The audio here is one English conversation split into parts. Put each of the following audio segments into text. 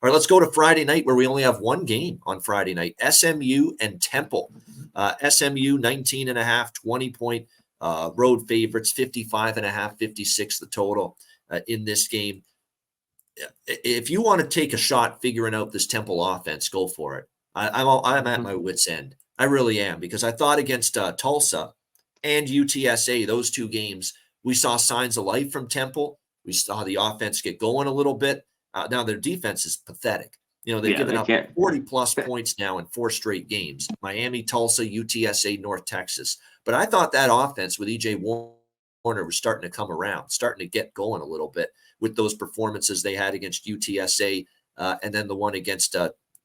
All right, let's go to Friday night where we only have one game on Friday night. SMU and Temple. SMU 19.5, 20-point road favorites, 55.5, 56 the total in this game. If you want to take a shot figuring out this Temple offense, go for it. I'm at my wit's end. I really am, because I thought against Tulsa and UTSA, those two games, we saw signs of life from Temple. We saw the offense get going a little bit. Now their defense is pathetic. They've given up 40-plus points now in 4 straight games. Miami, Tulsa, UTSA, North Texas. But I thought that offense with E.J. Warner was starting to come around, starting to get going a little bit with those performances they had against UTSA and then the one against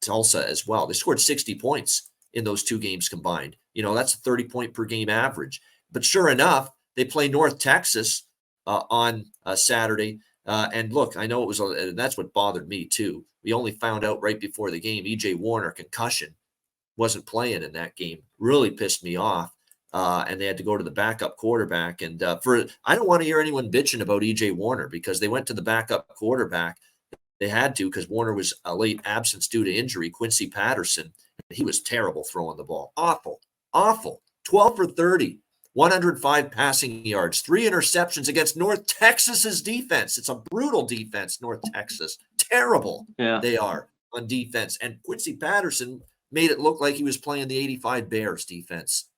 Tulsa as well. They scored 60 points in those 2 games combined. That's a 30-point per game average. But sure enough, they play North Texas on Saturday. And look, I know it was, that's what bothered me too. We only found out right before the game, E.J. Warner, concussion, wasn't playing in that game. Really pissed me off. And they had to go to the backup quarterback. And I don't want to hear anyone bitching about E.J. Warner, because they went to the backup quarterback. They had to, because Warner was a late absence due to injury. Quincy Patterson, he was terrible throwing the ball. Awful. 12 for 30, 105 passing yards, 3 interceptions against North Texas's defense. It's a brutal defense, North Texas. Terrible they are on defense. And Quincy Patterson made it look like he was playing the 85 Bears defense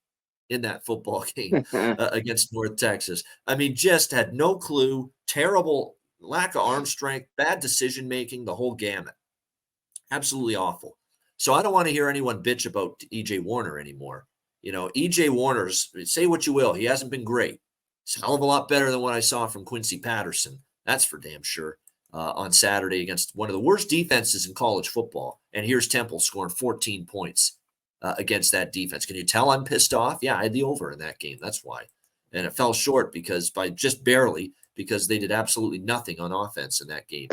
in that football game against North Texas. I mean, just had no clue, terrible lack of arm strength, bad decision-making, the whole gamut. Absolutely awful. So I don't want to hear anyone bitch about E.J. Warner anymore. E.J. Warner's, say what you will, he hasn't been great. It's a hell of a lot better than what I saw from Quincy Patterson. That's for damn sure. On Saturday against one of the worst defenses in college football. And here's Temple scoring 14 points against that defense. Can you tell I'm pissed off? Yeah, I had the over in that game. That's why. And it fell short by just barely, because they did absolutely nothing on offense in that game,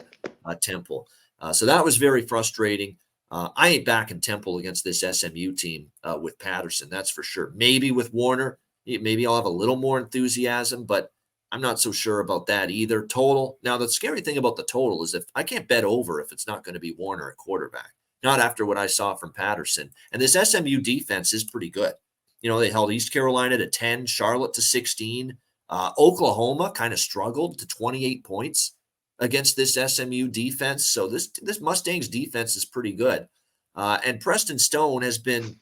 Temple. So that was very frustrating. I ain't backing Temple against this SMU team with Patterson, that's for sure. Maybe with Warner, maybe I'll have a little more enthusiasm, but I'm not so sure about that either. Total. Now, the scary thing about the total is if I can't bet over if it's not going to be Warner at quarterback, not after what I saw from Patterson. And this SMU defense is pretty good. They held East Carolina to 10, Charlotte to 16. Oklahoma kind of struggled to 28 points against this SMU defense. So this Mustangs defense is pretty good. And Preston Stone has been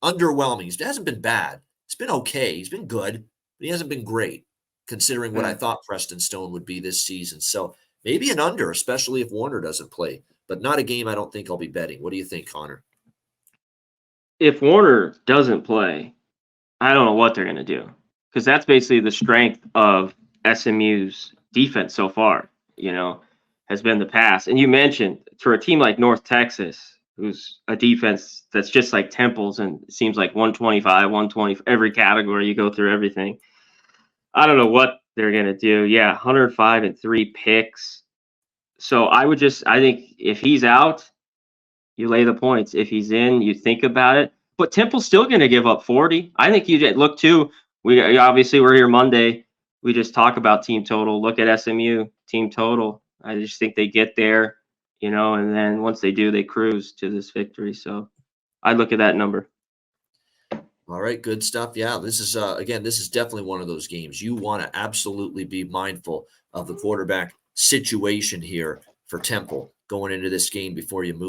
underwhelming. He hasn't been bad. It's been okay. He's been good. He hasn't been great, considering what I thought Preston Stone would be this season. So maybe an under, especially if Warner doesn't play, but not a game I don't think I'll be betting. What do you think, Connor? If Warner doesn't play, I don't know what they're going to do, because that's basically the strength of SMU's defense so far, has been the pass. And you mentioned, for a team like North Texas, who's a defense that's just like Temple's, and it seems like 125, 120, every category, you go through everything. I don't know what they're going to do. Yeah, 105 and 3 picks. So I think if he's out, you lay the points. If he's in, you think about it. But Temple's still going to give up 40. I think you look too. We're here Monday. We just talk about team total. Look at SMU team total. I just think they get there, and then once they do, they cruise to this victory. So I look at that number. All right, good stuff. Yeah, this is definitely one of those games. You want to absolutely be mindful of the quarterback situation here for Temple going into this game before you move